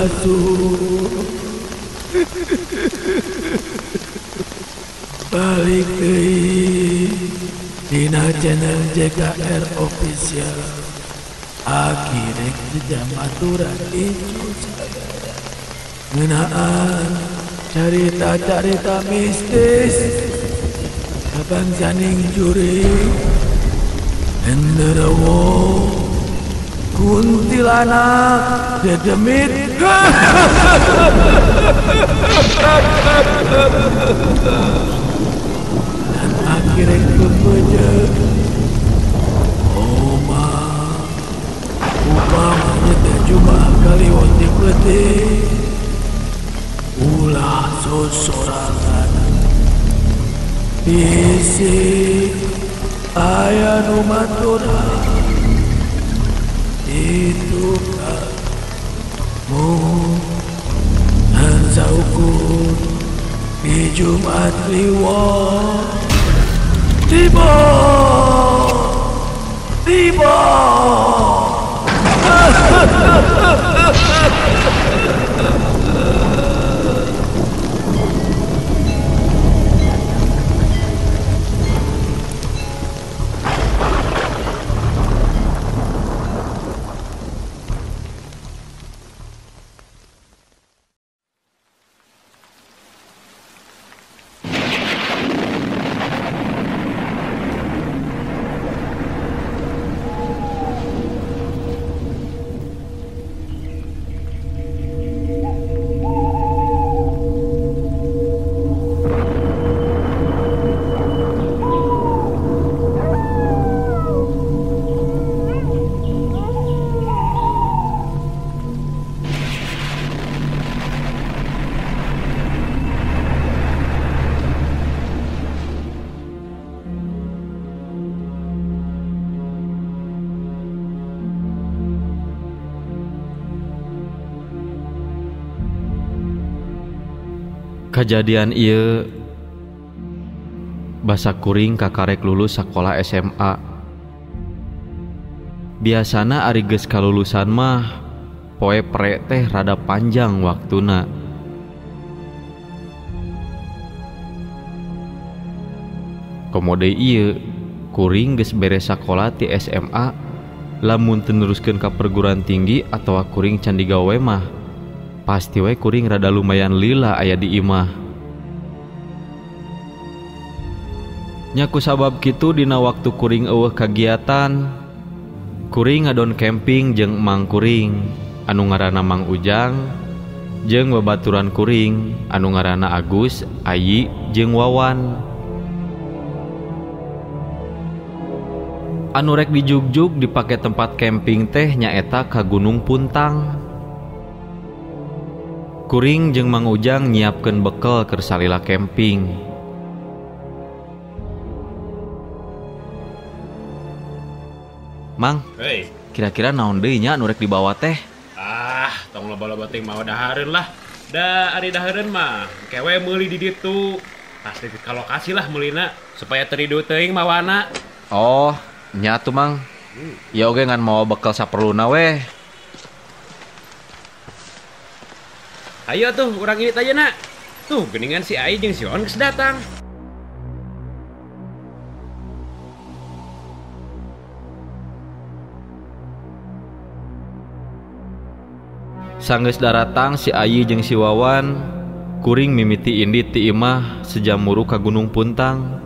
masuk. Balik deui dina channel JKR Official. Akhirnya jamatura itu sadaya ngeunaan carita-carita mistis Abang Janing Juri Genderuwo kuntilanak dedemit dan akhirnya kepenyet Oma upamanya terjumah kliwon di peti ulah sosorangan isi aya nu maturan itu kamu dan saukur di Jumat Kliwon tiba Kejadian ieu basa kuring kakarek lulus sekolah SMA. Biasana ari geus kalulusan mah poe pre teh rada panjang waktuna. Komode ieu kuring geus beres sakola ti SMA, lamun teu neruskeun ka perguruan tinggi atawa kuring can digawe mah pasti we kuring rada lumayan lila aya di imah. Nya ku sabab kitu dina waktu kuring eueuh kagiatan, kuring ngadon camping jeung emang kuring anu ngaranna Mang Ujang jeung babaturan kuring anu ngaranna Agus, Ayi jeung Wawan. Anu rek dijugjug dipake tempat camping teh nyaeta ka Gunung Puntang. Kuring jeung Mang Ujang nyiapkeun bekel keur salila camping. Mang, hei, kira-kira naon deui nya anu rek dibawa teh? Tong loba-loba ting mah dahareun lah. Da ari dahareun mah kewe meuli di ditu. Pasti ka lokasi lah meulina supaya teridu teuing mawana. Oh, nya atuh Mang. Ya oge ngan mau bekel saperluna weh. Ayo tuh, urang irit aja nak. Tuh, geningan si Ai jeung si On geus datang. Sanggeus daratang si Ayi jeung si Wawan, kuring mimiti indit ti imah sejamuru ka Gunung Puntang.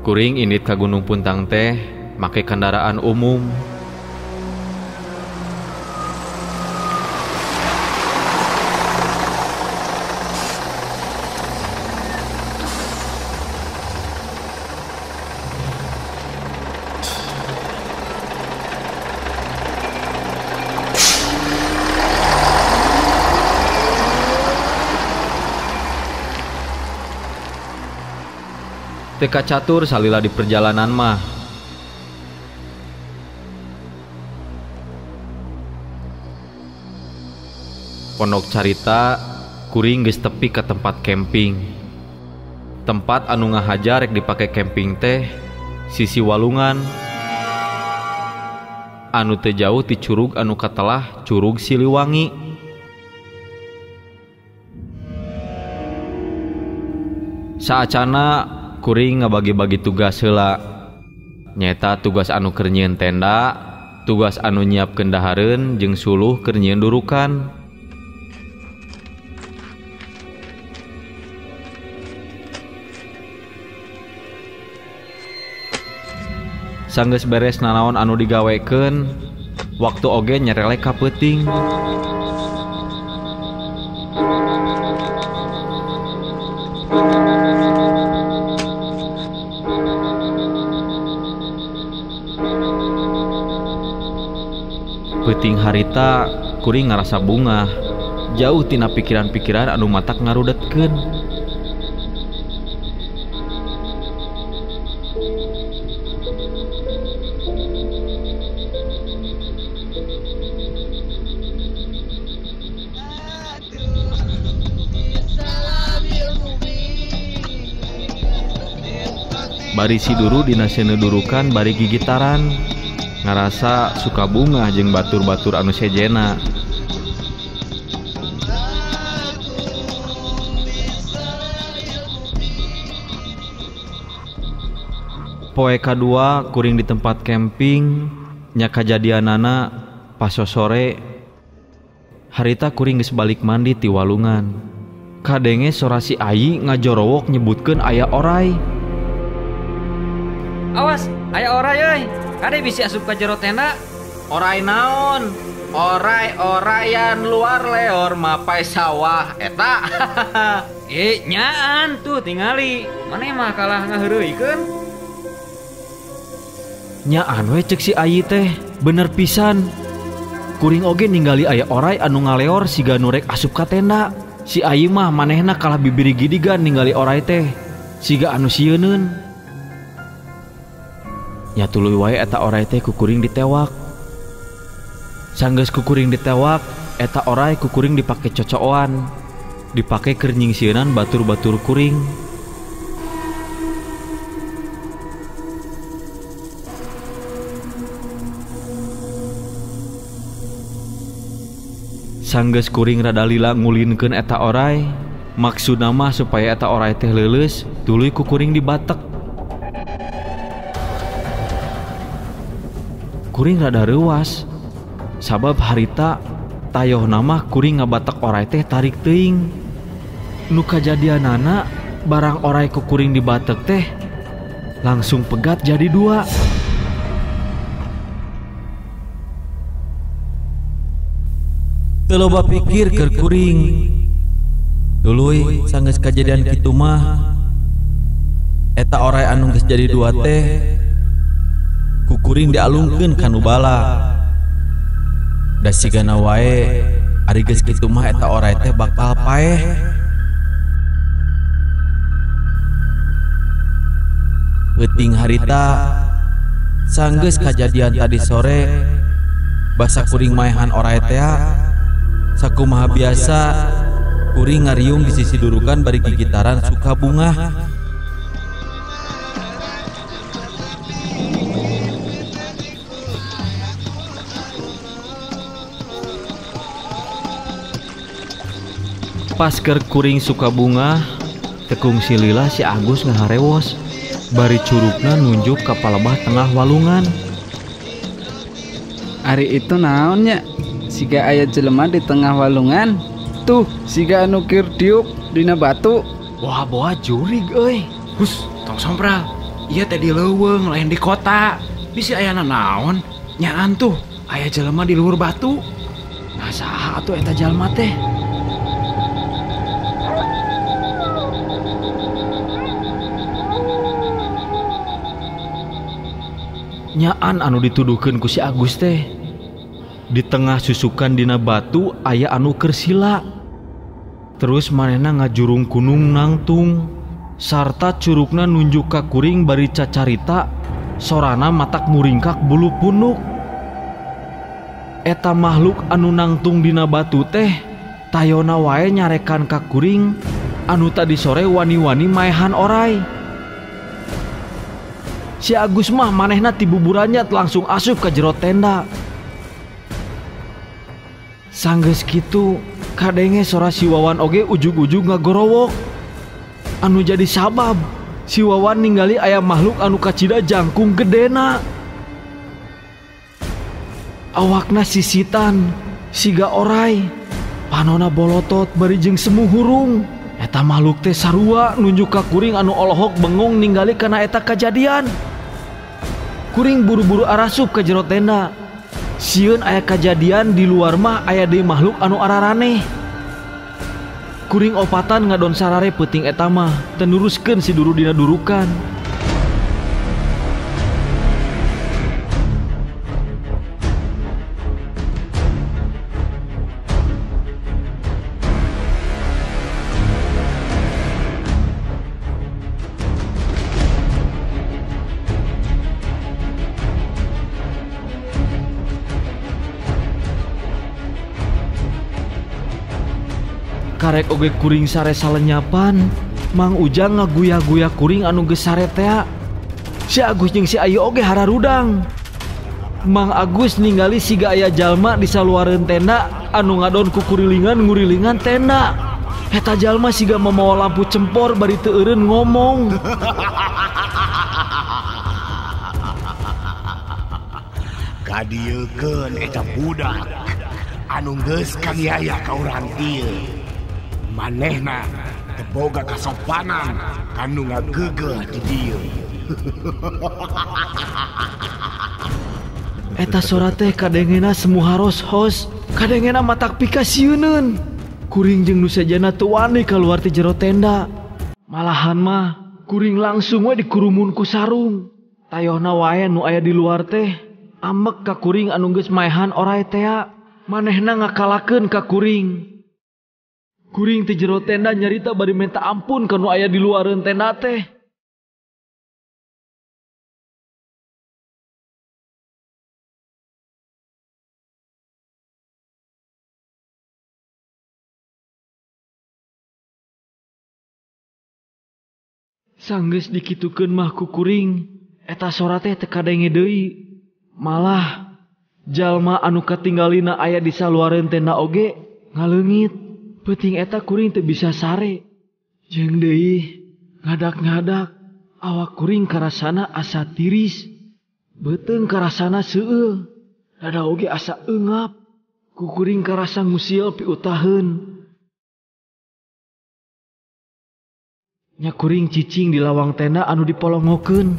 Kuring indit ka Gunung Puntang teh make kendaraan umum. Teka catur salila di perjalanan mah. Pondok carita kuring geus tepi ke tempat camping. Tempat anu ngahaja rek dipake camping teh sisi walungan. anu teu jauh ti curug anu katelah Curug Siliwangi. Saacana kuring ngabagi-bagi tugas heula. Nyata tugas anu keur nyieun tenda, tugas anu nyiapkeun dahareun jeung suluh keur nyieun durukan. Sanggeus beres nanaon anu digawekeun, waktu oge nyerelek ka peuting. Peuting harita kuring ngarasa bungah, jauh tina pikiran-pikiran anu matak ngarudetkeun. Bari si Duru dina seuneu durukan bari gigitaran, ngarasa suka bungah jeung batur-batur anu sejena. Poe kadua kuring di tempat camping, nya kajadianana pas sore. Harita kuring geus balik mandi ti walungan. Kadenge sora si Ayi ngajorowok nyebutkeun aya oray. Awas, aya oray euy. Kade bisi asup ka jero tenda. Oray naon? Oray-orayan luar leor mapai sawah eta. Nyaan tuh tingali. Maneh mah kalah ngaheureuikeun. Nyaan we cek si Ayi teh, bener pisan. Kuring oge ningali aya oray anu ngaleor siga nu rek asup ka tenda. Si Ayi mah manehna kalah bibiri gidigan ningali oray teh, siga anu sieunun. Nya tuluy wae eta oray teh ku kuring ditewak. Sanggeus ku kuring ditewak, eta oray ku kuring dipake cocokan, dipake keur nyingsieunan batur-batur kuring. Sanggeus kuring rada lila ngulinkeun eta oray, maksudna mah supaya eta oray teh leuleus, tuluy ku kuring dibatek. Kuring rada reuwas, sabab harita tayohna mah kuring ngabatek oray teh tarik teuing. Nu kajadianana barang oray ku kuring dibatek teh langsung pegat jadi dua. Teu loba pikir keur kuring. Tuluy sanggeus kajadian kitu mah eta oray anu geus jadi dua teh ku kuring dialungkeun ka nu bala. Da sigana wae ari geus kitu mah eta oray teh bakal paeh. Peuting harita sanggeus kajadian tadi sore basa kuring maehan oray teh sakumaha biasa kuring ngariung di sisi durukan bari gigitaran suka bungah. Pas keur kuring suka bunga, tekung si Lila si Agus ngaharewos, bari curugna nunjuk ka palebah tengah walungan. Ari itu naonnya? Siga aya jelema di tengah walungan. Tuh, siga anu keur diuk dina batu. Wah, boa jurig euy. Hus, tong sompral. Ieu teh di leuweung lain di kota. Bisi ayana naon? Nyaan tuh, aya jelema di luhur batu. Nah, saha atuh eta jalma teh? Nyaan anu dituduhkeun ku si Agus teh. Di tengah susukan dina batu aya anu keur sila. Terus manehna ngajurung kunung nangtung, sarta curugna nunjuk ka kuring bari cacarita, sorana matak muringkak bulu punuk. Eta makhluk anu nangtung dina batu teh tayona wae nyarekan ka kuring anu tadi sore wani-wani maehan oray. Si Agus mah manehna ti buburannya langsung asup ka jero tenda. Sanggeus kitu kadenge sora si Wawan oge ujug-ujug ngagorowok. Anu jadi sabab si Wawan ningali aya makhluk anu kacida jangkung gedena. Awakna sisitan siga orai, panona bolotot bari jeung semu hurung. Eta makhluk teh sarua nunjuk ka kuring anu olohok bengong ningali kana eta kajadian. Kuring buru-buru arasup ka jero tenda. Sieun aya kajadian di luar mah aya deui makhluk anu araraneh. Kuring opatan ngadon sarare peuting eta mah teu nuruskeun si duru dina durukan. Karek oge kuring sare salenyapan, Mang Ujang ngaguya-guya kuring anu geus sare tea. Si Agus jeung si Ayu oge hararudang. Mang Agus ningali siga aya jalma di saluareun tenda anu ngadon ku kurilingan-ngurilingan tenda. Eta jalma siga mamawa lampu cempor bari teu eureun ngomong. Kadiekeun eta budak anu geus kaniaya ka urang ieu. Manehna teboga kasopanan kanu ngageugeuh di dieu. Eta sora teh kadengena semu haros-hos, kadengena matak pikasieunun. Kuring jeung nu sajana teu wani kaluar ti jero tenda. Malahan mah kuring langsung we dikurumun ku sarung. Tayohna wae nu aya di luar teh amek ka kuring anu geus maehan orai tea. Manehna ngakalakeun ka kuring. Kuring ti jero tenda nyarita bari minta ampun ka nu aya di luareun tenda teh. Sanggeus dikitukeun mah ku kuring, eta sora teh teu kadenge deui. Malah jalma anu katinggalina aya di saluareun tenda oge ngaleungit. Peuting eta kuring teu bisa sare. Jeung deui ngadak-ngadak awak kuring karasana asa tiris. Beuteung karasana seueuh. Dada oge asa eungap. Ku kuring karasa ngusil piutaheun. Nya kuring cicing di lawang tenda anu dipolongokeun.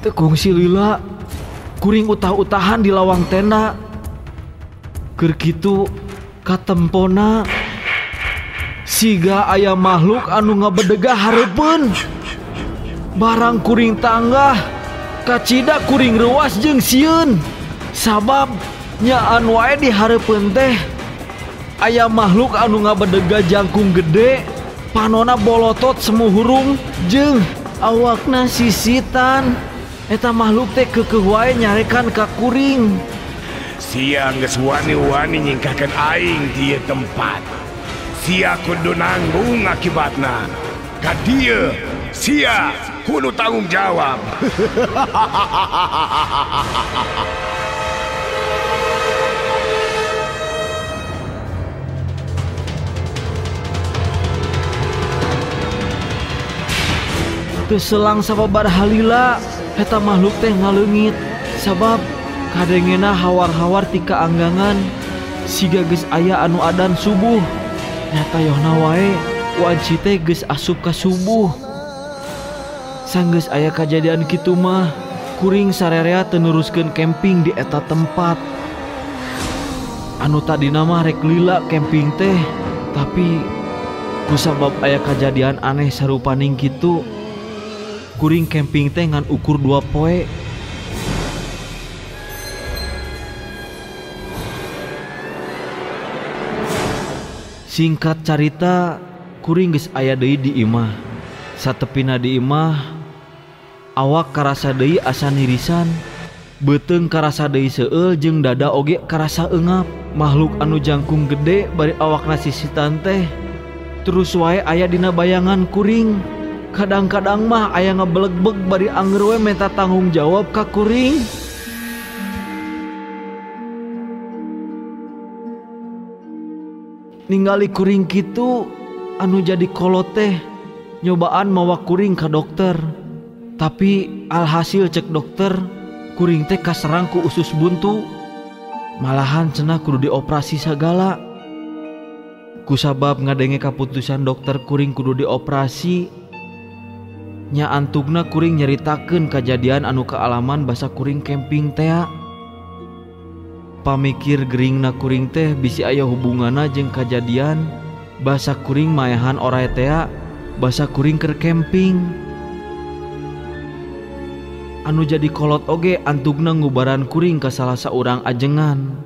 Teu kongsi lila. Kuring utah-utahan di lawang tenda. Keur kitu katempona siga aya makhluk anu ngabedegah hareupeun. Barang kuring tanggah kacida kuring reuas jeung sieun. Sabab nyaan wae di hareupeun teh aya makhluk anu ngabedegah jangkung gede, panona bolotot semu hurung jeung awakna sisitan. Eta makhluk teh keukeuh wae nyarekan ka kuring. Sia geus wani-wani nyingkahkeun aing di tempat. Sia kudu nanggung akibatna. Ka dieu sia kudu tanggung jawab. Teu selang sababar halila eta makhluk teh ngaleungit. Sabab kadengena hawar-hawar ti kaanggangan siga geus aya anu adan subuh. Nyata yohna wae wanci teh geus asup ka subuh. Sanggeus aya kajadian kitu mah kuring sarerea teu neruskeun camping di eta tempat. Anu tadina mah rek lila camping teh, tapi kusabab aya kajadian aneh sarupaning kitu kuring camping teh ngan ukur 2 poe. Singkat carita, kuring geus aya deui di imah. Satepina di imah, awak karasa deui asa nirisan, beuteung karasa deui seueul jeung dada oge karasa eungap. Makhluk anu jangkung gede bari awakna sisitan teh terus wae aya dina bayangan kuring. Kadang-kadang mah aya ngebeleg-beg bari anger we minta tanggung jawab ka kuring. Ningali kuring kitu anu jadi kolot teh nyobaan mawa kuring ka dokter. Tapi alhasil cek dokter kuring teh kaserang ku usus buntu. Malahan cenah kudu dioperasi sagala. Kusabab ngadenge kaputusan dokter kuring kudu dioperasi, nya antugna kuring nyaritakeun kajadian anu kaalaman basa kuring camping teh. Pamikir geringna kuring teh bisi aya hubunganna jeung kajadian basa kuring maehan oray teh basa kuring keur camping. Anu jadi kolot oge antugna ngubaran kuring ka salah saurang ajengan.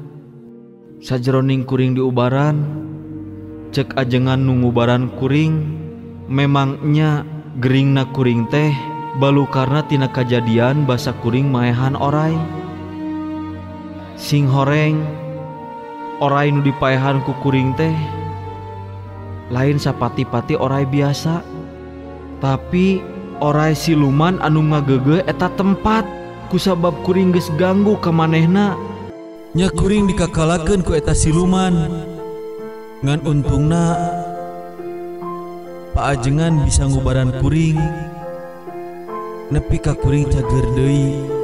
Sajeroning kuring diubaran, cek ajengan nu ngubaran kuring, memangnya geringna kuring teh balu karena tina kajadian basa kuring maehan oray. Sing horeng oray nu dipaehan ku kuring teh lain sapati-pati oray biasa, tapi oray siluman anu ngagege eta tempat kusabab kuring geus ganggu ka manehna. Nya kuring dikakalakeun ku eta siluman. Ngan untungna paajengan bisa ngubaran kuring nepi ka kuring cager deui.